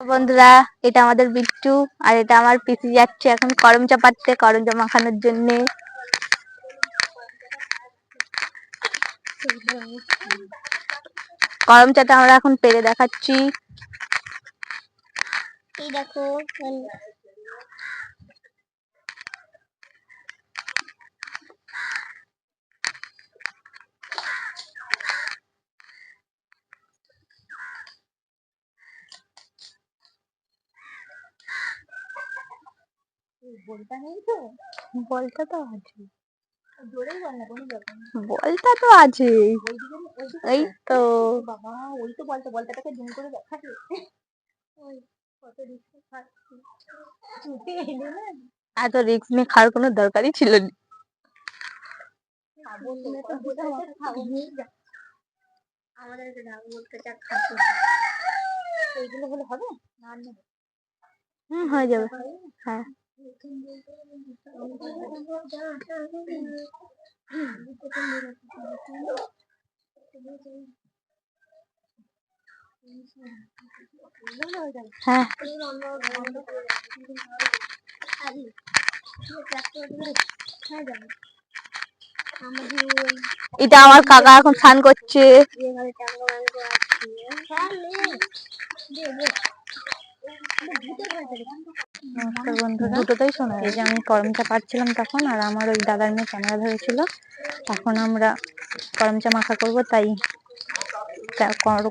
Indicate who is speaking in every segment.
Speaker 1: বন্ধুরা, এটা আমাদের বিট্টু আর এটা আমার পিসি যাচ্ছে এখন করমচা পাড়তে, করমচা মাখানোর জন্য। করমচাটা আমরা এখন পেরে দেখাচ্ছি। এই দেখো, বলটা নেই তো? বলটা তো আছে, জোরেই বল না, কোনো ব্যাপার না। বলটা তো আছে, এই তো বাবা, ওই তো বলটা, বলটাকে জুম করে দেখাতে। ওই কত রিস্ক খাচ্ছি, ছুটে এলো না। এত রিস্ক নিয়ে খাওয়ার কোনো দরকারই ছিল না। আমাদের এইগুলো হলে হবে না? হয়ে যাবে। হ্যাঁ, হ্যাঁ, এটা আমার কাকা এখন স্নান করছে। নমস্কার বন্ধুরা, দুটোতেই শোনা। এই যে আমি করমচা পাড়ছিলাম তখন, আর আমার ওই দাদার মেয়ে ক্যামেরা ধরেছিল। এখন আমরা করমচা মাখা করবো, তাই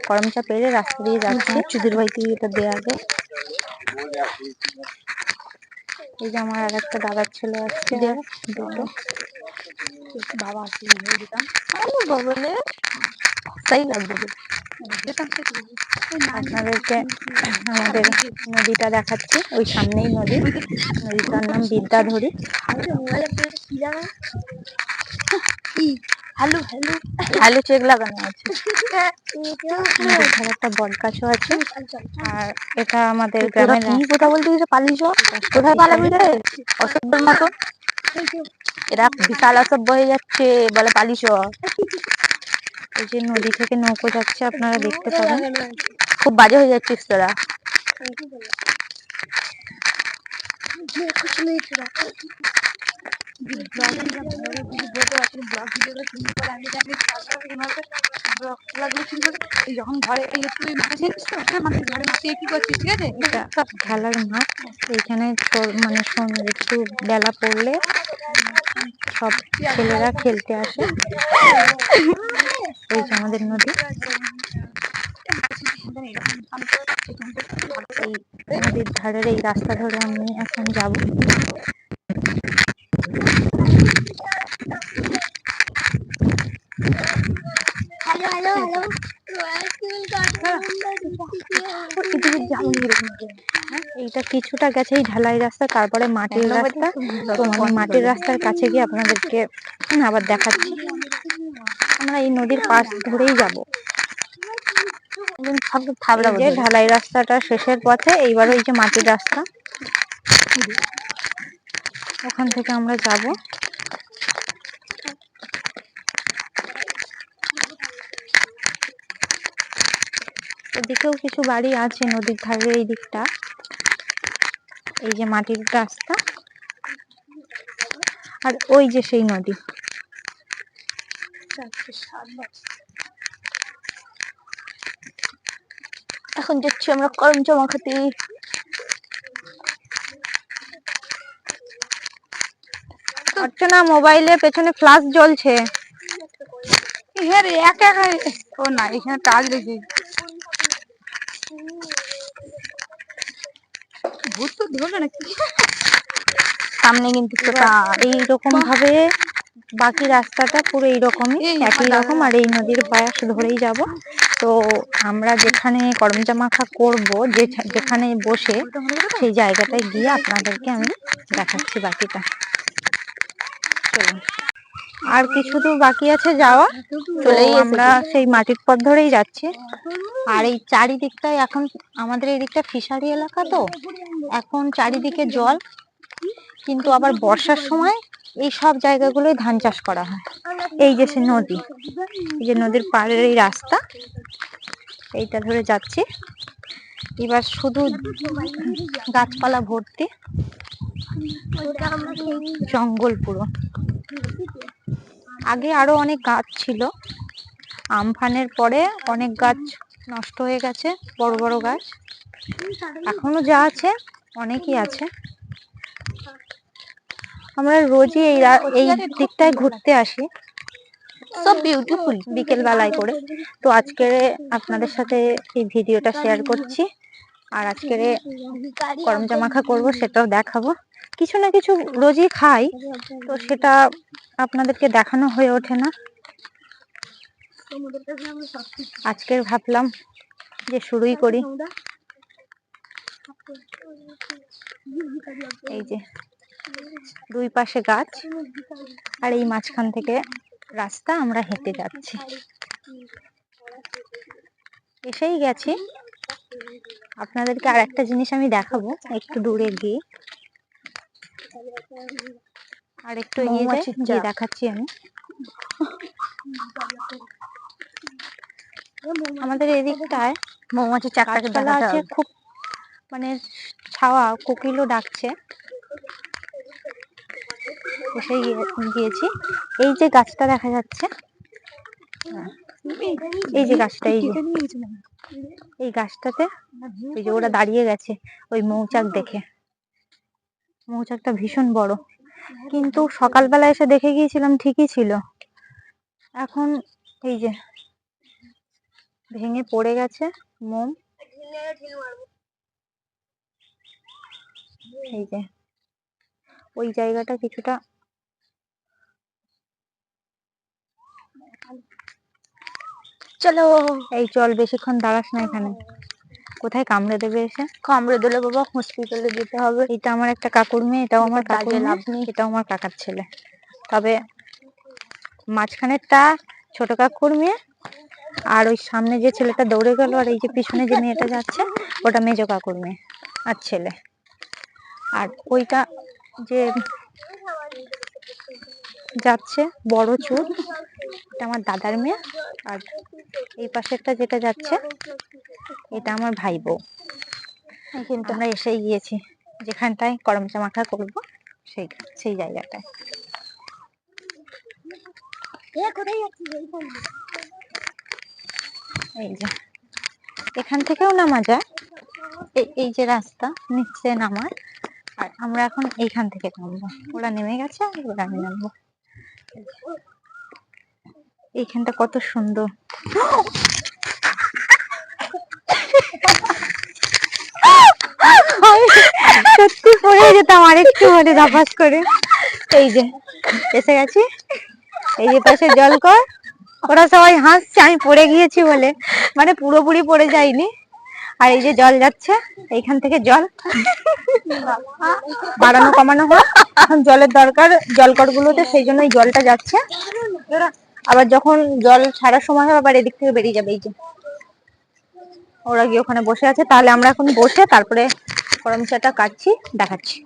Speaker 1: করমচা পেরে রাস্তা দিয়ে যাচ্ছি। চুদির বাড়িতে এটা দেওয়া আগে। এই যে আমার আর একটা দাদার ছেলে আসছে, দুটো বাবা আসলে বলে তাই লাগবে। আপনাদেরকে আমাদের নদীটা দেখাচ্ছি, ওই সামনেই নদী। নদীটার নাম বিদ্যাধরী। হ্যালো চেক লাগানো আছে, একটা বট গাছও আছে। আর এটা আমাদের গ্রামের কথা বলতে গেছে পালিশ, কোথায় পালাবি রে অসভ্যের মতো। এরা বিশাল অসভ্য হয়ে যাচ্ছে, বলে পালিশ। এই যে নদী থেকে নৌকো যাচ্ছে, আপনারা দেখতে পাবেন। খুব বাজে হয়ে যাচ্ছিস তোরা। যখন ঘরে খেলার মাঠ, এইখানে মানে একটু বেলা পড়লে সব ছেলেরা খেলতে আসে। এই যে আমাদের নদী, এই নদীর ধারের এই রাস্তা ধরে আমি এখন যাব। এইটা কিছুটা গেছে এই ঢালাই রাস্তা, তারপরে মাটির রাস্তা। তো আমি মাটির রাস্তার কাছে গিয়ে আপনাদেরকে আবার দেখাচ্ছি। আমরা এই নদীর পাশ ধরেই যাবো। যে ঢালাই রাস্তাটা শেষের পথে, এইবার ওই যে মাটির রাস্তা, ওখান থেকে আমরা যাব। এদিকেও কিছু বাড়ি আছে নদীর ধারে এই দিকটা। এই যে মাটির রাস্তা, আর ওই যে সেই নদী। এখন যাচ্ছি আমরা করমচা মাখাতে। অর্চনা, মোবাইলে পেছনে ফ্ল্যাশ জ্বলছে। ও না, এখানে টাচ রেখে সামনে কিন্তু এইরকম ভাবে বাকি রাস্তাটা পুরো এইরকমই, একই রকম। আর এই নদীর পাশ ধরেই যাব। তো আমরা যেখানে করমচা মাখা করব, যেখানে বসে, সেই জায়গাটায় গিয়ে আপনাদেরকে আমি দেখাচ্ছি বাকিটা। চলুন, আর কিছু দূর বাকি আছে যাওয়া, চলেই আমরা সেই মাটির পথ ধরেই যাচ্ছি। আর এই চারিদিকটায় এখন আমাদের এই দিকটা ফিশারি এলাকা, তো এখন চারিদিকে জল, কিন্তু আবার বর্ষার সময় এই সব জায়গাগুলোই ধান চাষ করা হয়। এই যে সে নদী, এই যে নদীর পাড়ের এই রাস্তা, এইটা ধরে যাচ্ছি। এবার শুধু গাছপালা ভর্তি, জঙ্গল পুরো। আগে আরো অনেক গাছ ছিল, আমফানের পরে অনেক গাছ নষ্ট হয়ে গেছে, বড় বড় গাছ। এখনো যা আছে অনেকই আছে। আমরা রোজই এই দিকটায় ঘুরতে আসি, সব বিউটিফুল, বিকেল বেলায় করে। তো আজকে আপনাদের সাথে এই ভিডিওটা শেয়ার করছি, আর আজকে করমচা মাখা করবো, সেটাও দেখাবো। কিছু না কিছু রোজই খাই, তো সেটা আপনাদেরকে দেখানো হয়ে ওঠে না। আজকে ভাবলাম যে শুরুই করি। এই যে দুই পাশে গাছ, আর এই মাঝখান থেকে রাস্তা, আমরা হেঁটে যাচ্ছি। এসেই গেছি। আপনাদেরকে আর একটা জিনিস আমি দেখাবো একটু দূরে গিয়ে, আর একটু গিয়ে দেখাচ্ছি আমি। আমাদের এদিকটায় মৌমাছি গাছপালা আছে খুব, মানে ছাওয়া, কোকিলও ডাকছে। এসে গিয়েছি। এই যে গাছটা দেখা যাচ্ছে, এই যে গাছটা, এই গাছটাতে এই যে ওরা দাঁড়িয়ে গেছে ওই মৌচাক দেখে। মৌচাকটা ভীষণ বড়, কিন্তু সকালবেলা এসে দেখে গিয়েছিলাম ঠিকই ছিল, এখন এই যে ভেঙে পড়ে গেছে মোম। এই যে ওই জায়গাটা কিছুটা, চলো এই চল, বেশিক্ষণ দাঁড়াস না এখানে, কোথায় কামড়ে দেবে এসে। কামড়ে দিলে বাবা হসপিটালে যেতে হবে। এটা আমার একটা কাকুর মেয়ে, এটাও আমার কাকুর মেয়ে, এটাও আমার কাকার ছেলে। তবে মাঝখানেরটা ছোট কাকুর মেয়ে, আর ওই সামনে যে ছেলেটা দৌড়ে গেল, আর এই যে পিছনে যে মেয়েটা যাচ্ছে, ওটা মেজো কাকুর মেয়ে আর ছেলে। আর ওইটা যে যাচ্ছে বড় চুল, এটা আমার দাদার মেয়ে। আর এই পাশেরটা যেটা যাচ্ছে, এটা আমার ভাই বউ। কিন্তু আমরা এসেই গিয়েছি যেখানটায় করমচা মাখা করবো, সেই জায়গাটায়। এই যে এখান থেকেও নামা যায়, এই যে রাস্তা নিচে নামার, আর আমরা এখন এইখান থেকে নামবো। ওরা নেমে গেছে, এবার আমি নামবো। এইখানটা কত সুন্দর। সত্যি পড়ে যেতাম আর একটু হলে ধাপাস করে। এই যে এসে গেছি, এই যে পাশে জল কর। ওরা সবাই হাসছে আমি পড়ে গিয়েছি বলে, মানে পুরোপুরি পড়ে যাইনি। আর এই যে জল যাচ্ছে, এইখান থেকে জল বাড়ানো কমানো হয়, এখন জলের দরকার জলকর গুলোতে, সেই জন্য এই জলটা যাচ্ছে। আবার যখন জল ছাড়ার সময় হবে, আবার এদিক থেকে বেরিয়ে যাবে। এই যে ওরা গিয়ে ওখানে বসে আছে, তাহলে আমরা এখন বসে তারপরে করমচাটা কাটছি, দেখাচ্ছি।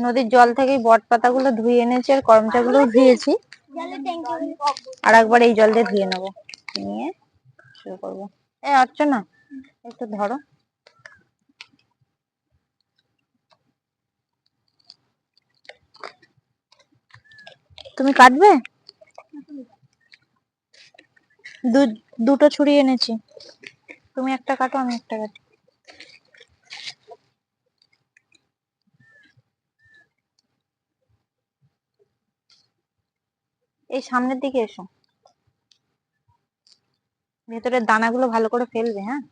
Speaker 1: নদীর জল থেকে বট পাতা গুলো ধুয়ে এনেছি, আর করমচা গুলো ধুয়েছি, আর একবার এই জল দিয়ে ধুয়ে নেবো, নিয়ে শুরু করবো। অর্চনা একটু ধরো। তুমি কাটবে? দুটো ছুরি এনেছি, তুমি একটা কাটো, আমি একটা কাটি। এই সামনের দিকে এসো, ভেতরের দানাগুলো ভালো করে ফেলবে। হ্যাঁ,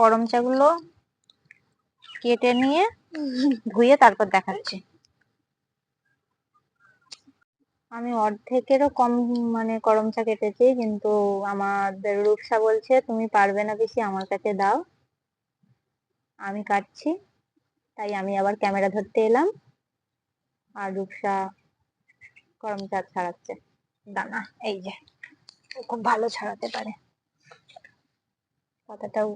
Speaker 1: করমচা গুলো কেটে নিয়ে ধুয়ে তারপর দেখাচ্ছি। আমি অর্ধেকেরও কম মানে করমচা কেটেছি, কিন্তু আমাদের রূপসা বলছে তুমি পারবে না, বেশি আমার কাছে দাও, আমি কাটছি। তাই আমি আবার ক্যামেরা ধরতে এলাম। আর রূপসা করমচা ছাড়াচ্ছে দানা। এই যে খুব ভালো ছাড়াতে পারে। পাতাটাও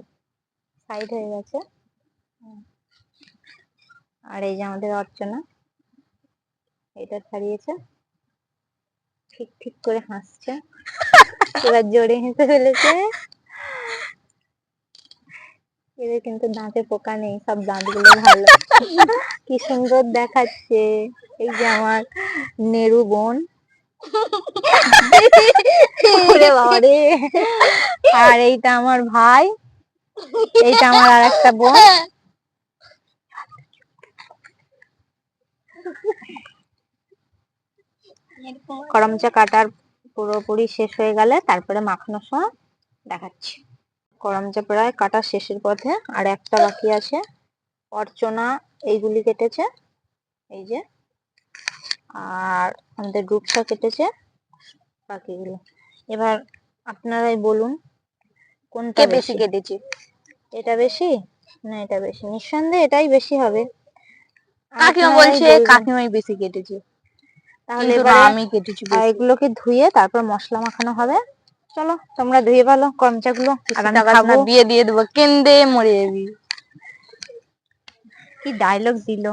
Speaker 1: সাইড হয়ে গেছে। আর এই যে আমাদের অর্চনা, এটা ছাড়িয়েছে, ঠিক ঠিক করে হাসছে। এবার জোরে হেসে ফেলেছে। এদের কিন্তু দাঁতে পোকা নেই, সব দাঁতগুলো ভালো। কি সুন্দর দেখাচ্ছে। এই যে আমার নেরু বোন। ওরে বাবা রে। আর এইটা আমার ভাই, এইটা আমার আর একটা বোন। করমচা কাটার পুরোপুরি শেষ হয়ে গেলে তারপরে মাখানোর সময় দেখাচ্ছি। করমচা প্রায় কাটা শেষের পথে, আর একটা বাকি আছে। অর্চনা এইগুলি কেটেছে, এই যে, আর আমাদের রূপসা কেটেছে বাকিগুলো। এবার আপনারাই বলুন কোনটা বেশি কেটেছে। এটা বেশি না এটা বেশি? নিঃসন্দেহে এটাই বেশি হবে। কাকিমা বলছে কাকিমাই বেশি কেটেছে। তাহলে এবারে আমি কেটেছি বেশি। এগুলোকে ধুয়ে তারপর মশলা মাখানো হবে। চলো তোমরা ধুয়ে ভালো করমচাগুলো, আর আমি খাবো। বিয়ে দিয়ে দেবো, কেন্দে মরে যাবি। কি ডায়লগ দিল।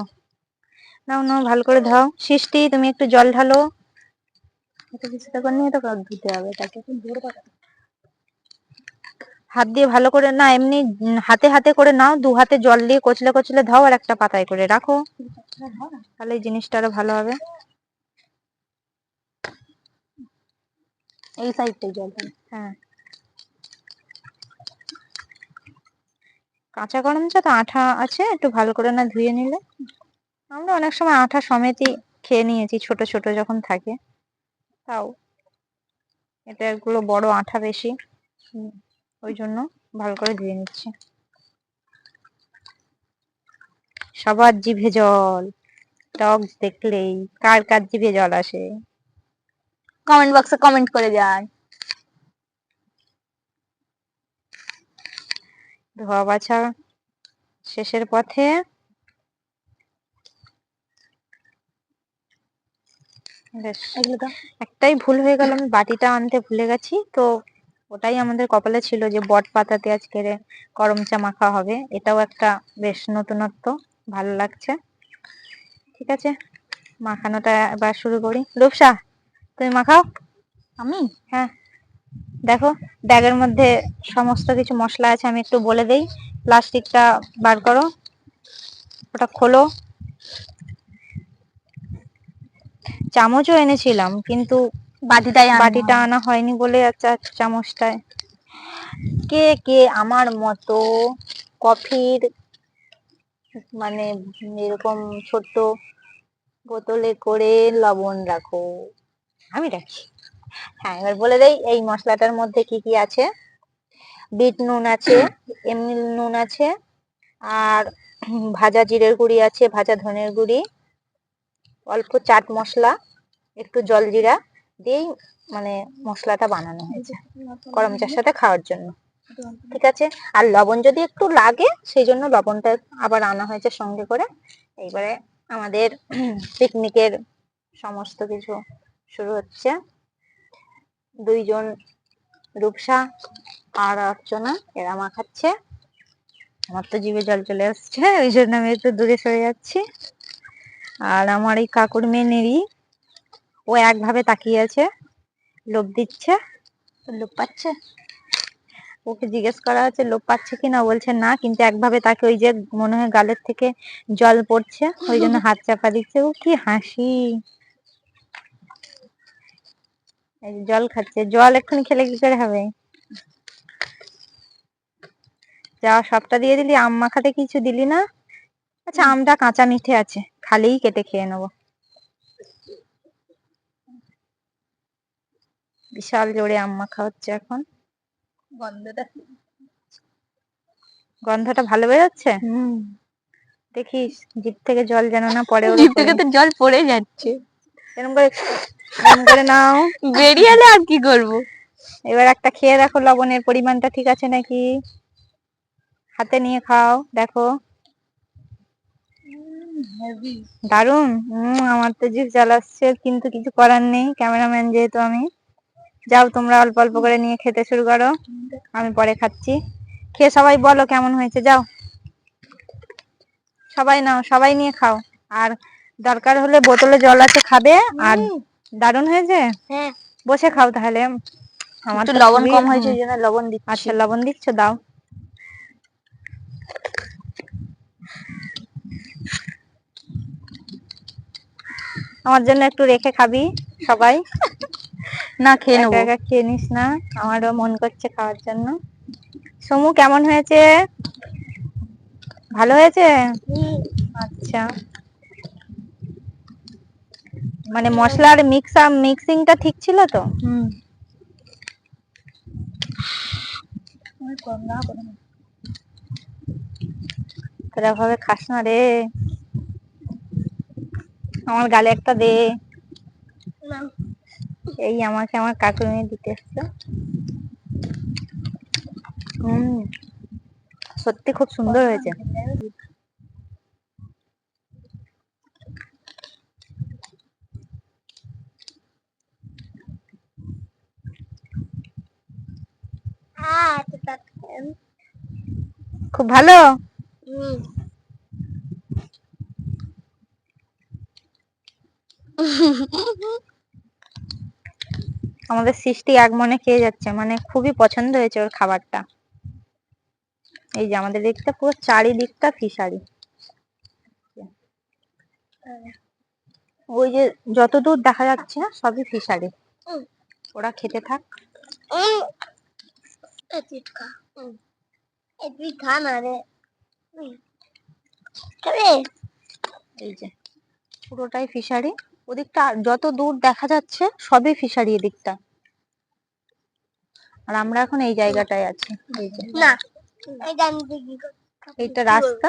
Speaker 1: নাও নাও ভালো করে ধাও। সৃষ্টি তুমি একটু জল ঢালো। এটা কিছু তো নিয়ে তো ধুতে হবে তাকে। হাত দিয়ে ভালো করে না, এমনি হাতে হাতে করে নাও, দু হাতে জল দিয়ে কচলে কচলে ধাও, আর একটা পাতায় করে রাখো, তাহলে এই জিনিসটা আরো ভালো হবে। এই সাইডটাই জল। হ্যাঁ, কাঁচা করমচা তো আঠা আছে, একটু ভালো করে না ধুয়ে নিলে। আমরা অনেক সময় আঠা সমেতই খেয়ে নিয়েছি ছোট ছোট যখন থাকে, তাও এটা এগুলো বড় আঠা বেশি, ওই জন্য ভালো করে ধুয়ে নিচ্ছি। সবার জিভে জল, টক দেখলেই কার কার জিভে জল আসে, কমেন্ট বক্সে কমেন্ট করে যান। ধোয়া বাছা শেষের পথে। বেশ, একটাই ভুল হয়ে গেল, আমি বাটিটা আনতে ভুলে গেছি, তো ওটাই আমাদের কপালে ছিল যে বট পাতাতে আজকে করমচা মাখা হবে। এটাও একটা বেশ নতুনত্ব, ভালো লাগছে। ঠিক আছে, মাখানোটা এবার শুরু করি। রূপসা তুমি মাখাও। আমি? হ্যাঁ, দেখো ব্যাগের মধ্যে সমস্ত কিছু মশলা আছে, আমি একটু বলে দেই। প্লাস্টিকটা বার করো, ওটা খোলো। চামচও এনেছিলাম কিন্তু বাটিটা আনা হয়নি বলে চামচটায়। কে কে আমার মতো কফির মানে এরকম ছোট্ট বোতলে করে লবণ রাখো? আমি রাখি। হ্যাঁ, এবার বলে দেই এই মশলাটার মধ্যে কি কি আছে। বিট নুন আছে, এমনি নুন আছে, আর ভাজা জিরের গুঁড়ি আছে, ভাজা ধনের গুঁড়ি, অল্প চাট মশলা, একটু জলজিরা দিয়েই মানে মশলাটা বানানো হয়েছে করমচার সাথে খাওয়ার জন্য। ঠিক আছে, আর লবণ যদি একটু লাগে সেই জন্য লবণটা আবার আনা হয়েছে সঙ্গে করে। এইবারে আমাদের পিকনিকের সমস্ত কিছু শুরু হচ্ছে। দুইজন রূপসা আর অর্চনা এরা মাখাচ্ছে। আমার তো জিভে জল চলে আসছে, ওই জন্য আমি একটু দূরে সরে যাচ্ছি। আর আমার এই কাকুর মেয়ে নেড়ি, ও একভাবে তাকিয়ে আছে, লোভ দিচ্ছে। লোভ পাচ্ছে? ওকে জিজ্ঞেস করা হচ্ছে লোভ পাচ্ছে কিনা, বলছে না, কিন্তু একভাবে তাকে ওই যে মনে হয় গালের থেকে জল পড়ছে, ওই জন্য হাত চাপা দিচ্ছে। ও কি হাসি, জল খাচ্ছে। জল এক্ষুনি খেলে কি করে হবে? যা সবটা দিয়ে দিলি, আম মাখাতে কিছু দিলি না। আচ্ছা, আমটা কাঁচা মিঠে আছে, খালিই কেটে খেয়ে নেবো। বিশাল জোরে আম মাখা হচ্ছে এখন। গন্ধটা ভালো বেরোচ্ছে। দেখিস জিভ থেকে জল যেন না পড়ে। জিভ থেকে তো জল পড়ে যাচ্ছে। এরকম করে নাও। বেরিয়ে এলে আর কি করবো। এবার একটা খেয়ে দেখো লবণের পরিমাণটা ঠিক আছে নাকি, হাতে নিয়ে খাও দেখো। দারুন। আমার তো জিভ জ্বালাচ্ছে, কিন্তু কিছু করার নেই, ক্যামেরাম্যান যেহেতু আমি। যাও তোমরা অল্প অল্প করে নিয়ে খেতে শুরু করো, আমি পরে খাচ্ছি। খেয়ে সবাই বলো কেমন হয়েছে, যাও সবাই নাও, সবাই নিয়ে খাও। আর দরকার হলে বোতলে জল আছে খাবে। আর দারুন হয়েছে, বসে খাও তাহলে। আমার তো লবণ কম হয়েছে, এই জন্য লবণ দিচ্ছি। আচ্ছা লবণ দিচ্ছ, দাও। আমার জন্য একটু রেখে খাবি সবাই। না খেয়ে নেবো, একা একা খেয়ে নিস না, আমারও মন করছে খাওয়ার জন্য। সমু কেমন হয়েছে? ভালো হয়েছে? আচ্ছা, মানে মশলার মিক্সিংটা ঠিক ছিল তো? এভাবে খাস না রে, আমার গালে একটা দে। এই আমাকে আমার কাকুনি দিতে এসছে। সত্যি খুব সুন্দর হয়েছে। খুব ভালো। আমাদের সৃষ্টি এক মনে খেয়ে যাচ্ছে, মানে খুবই পছন্দ হয়েছে ওর খাবারটা। এই যে আমাদের দিকটা পুরো চারিদিকটা ফিশারি, ওই যে যত দূর দেখা যাচ্ছে সবই ফিশারি। ওরা খেতে থাক। এই যে পুরোটাই ফিশারি, ওদিকটা যত দূর দেখা যাচ্ছে সবই ফিশারি এদিকটা। আর আমরা এখন এই জায়গাটায় আছি। এই যে না, এইটা রাস্তা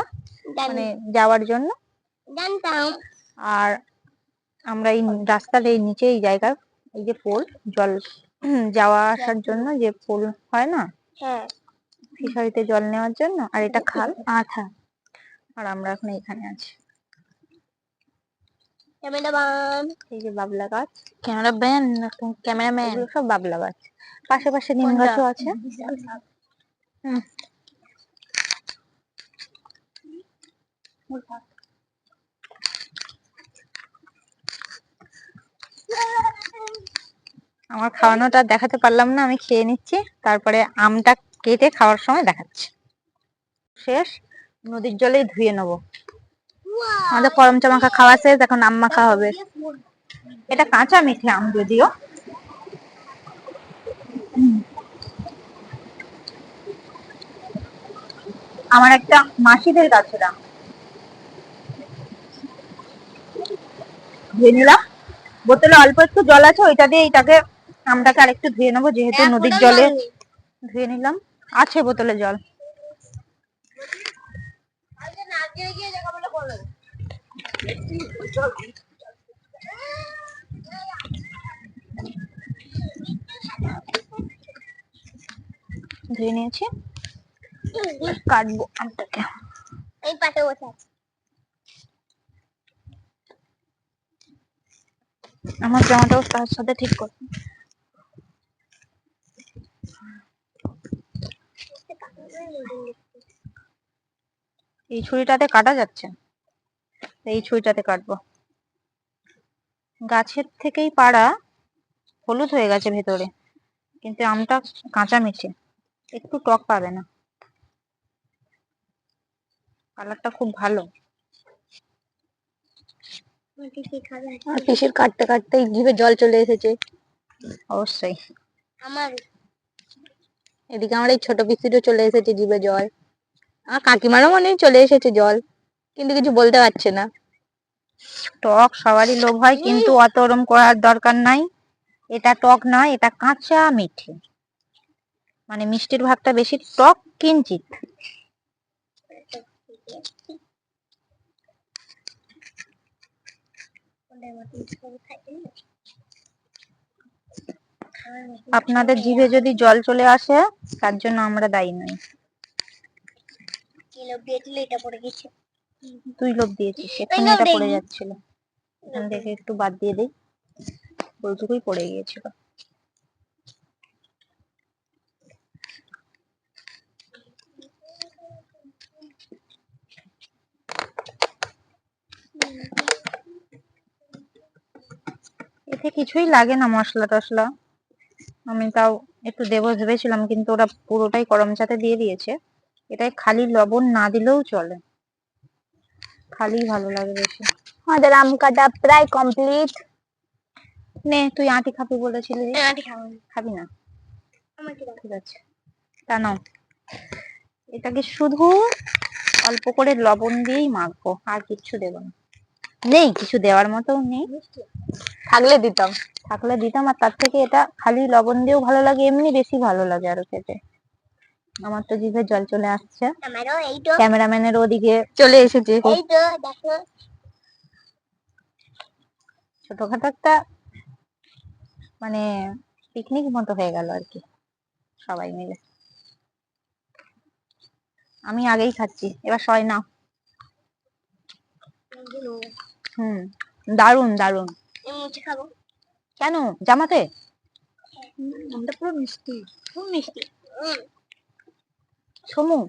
Speaker 1: মানে যাওয়ার জন্য। আর আমরা এই রাস্তার এই নিচে এই জায়গা, এই যে পোল, জল যাওয়া আসার জন্য যে পোল হয় না, ফিশারিতে জল নেওয়ার জন্য। আর এটা খাল আঠা। আর আমরা এখন এখানে আছি। এই যে বাবলা গাছ, ক্যামেরাম্যান সব বাবলা গাছ। পাশে পাশে নিম গাছও আছে। আমার খাওয়ানোটা দেখাতে পারলাম না, আমি খেয়ে নিচ্ছি, তারপরে আমটা কেটে খাওয়ার সময় দেখাচ্ছি। শেষ, নদীর জলেই ধুয়ে নেবো। আমাদের করমচা মাখা খাওয়া শেষ, এখন আম মাখা হবে। এটা কাঁচা মিঠে আম যদিও। আমার একটা মাসিদের গাছের আম, ধুয়ে নিলাম। বোতলে অল্প একটু জল আছে, ওইটা দিয়ে এটাকে আমটাকে আরেকটু ধুয়ে নেবো, যেহেতু নদীর জলে। ধুয়ে নিলাম, আছে বোতলে জল। ধুয়ে নিয়েছি, কাটবো আমটাকে। এই পাশে বসে আছে আমার জামাটাও তার সাথে ঠিক কর। এই ছুরিটাতে কাটা যাচ্ছে, এই ছুরিটাতে কাটবো। গাছের থেকেই পাড়া, হলুদ হয়ে গেছে ভেতরে, কিন্তু আমটা কাঁচা মিঠে, একটু টক পাবে না, কালারটা খুব ভালো। পিসির কাটতে কাটতে জিভে জল চলে এসেছে। অবশ্যই আমার এদিকে আমার এই ছোট পিসিরও চলে এসেছে জিভে জল। আর কাকিমারও মনে চলে এসেছে জল, কিন্তু কিছু বলতে পারছে না। টক সবারই লোভ হয়, কিন্তু অত ওরম করার দরকার নাই। এটা টক নয়, এটা কাঁচা মিঠে, মানে মিষ্টির ভাগটা বেশি, টক কিঞ্চিত। আপনাদের জিভে যদি জল চলে আসে, তার জন্য আমরা দায়ী নই। এটা পড়ে গেছে। তুই লোভ দিয়েছিস, এখানে এটা পড়ে যাচ্ছিল, এখান থেকে একটু বাদ দিয়ে দিই, ওইটুকুই পড়ে গিয়েছিল। এতে কিছুই লাগে না মশলা টশলা, আমি তাও একটু দেবো ভেবেছিলাম, কিন্তু ওরা পুরোটাই করমচাতে দিয়ে দিয়েছে। এটাই খালি লবণ না দিলেও চলে, খালি ভালো লাগে বেশি। আমাদের আম কাটা প্রায় কমপ্লিট। নে, তুই আটি খাবি বলেছিলি, আটি খাবি না? ঠিক আছে, তা নাও। এটাকে শুধু অল্প করে লবণ দিয়েই মাখবো, আর কিচ্ছু দেবো না। নেই কিছু দেওয়ার মতো, নেই, থাকলে দিতাম, আর তার থেকে এটা খালি লবণ দিয়েও ভালো লাগে, এমনি বেশি ভালো লাগে আরো খেতে। আমার তো জিভে জল চলে আসছে, ক্যামেরাম্যানের ওদিকে চলে এসেছে। ছোটখাটো একটা মানে পিকনিক মতো হয়ে গেল আর কি, সবাই মিলে। আমি আগেই খাচ্ছি, এবার সবাই নাও। দারুন দারুন। কেন জামাতে? পুরো মিষ্টি, খুব মিষ্টি। সমু,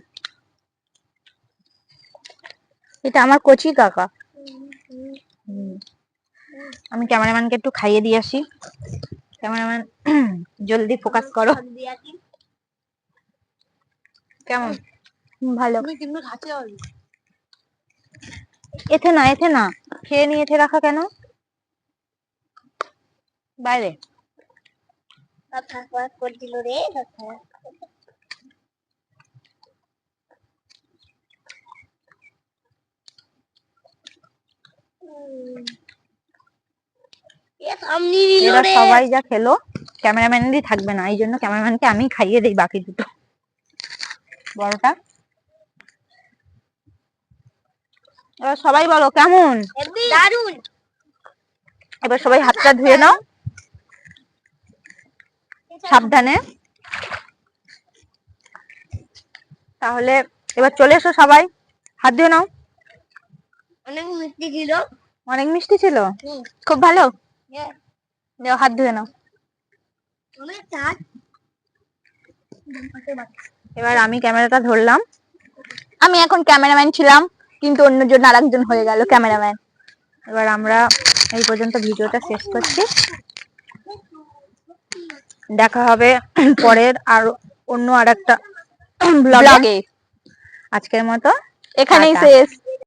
Speaker 1: এটা আমার কচি কাকা। আমি ক্যামেরাম্যানকে একটু খাইয়ে দিয়ে আসি। ক্যামেরাম্যান জলদি ফোকাস করো। কেমন? ভালো। এতে না, এতে না, খেয়ে নিয়ে এতে রাখা কেন বাইরে? এরা সবাই যা খেলো ক্যামেরাম্যানেরই থাকবে না, এই জন্য ক্যামেরাম্যানকে আমি খাইয়ে দিই বাকি দুটো, বড়টা। এবার সবাই বলো কেমন? দারুন। এবার সবাই হাতটা ধুয়ে নাও সাবধানে। তাহলে এবার চলে এসো সবাই, হাত ধুয়ে নাও। অনেক মিষ্টি ছিল, অনেক মিষ্টি ছিল, খুব ভালো। দাও, হাত ধুয়ে নাও। এবার আমি ক্যামেরাটা ধরলাম, আমি এখন ক্যামেরাম্যান ছিলাম, কিন্তু অন্যজন আরেকজন হয়ে গেল ক্যামেরাম্যান। এবার আমরা এই পর্যন্ত ভিডিওটা শেষ করছি, দেখা হবে পরের আর অন্য আরেকটা ব্লগে। আজকের মতো এখানেই শেষ।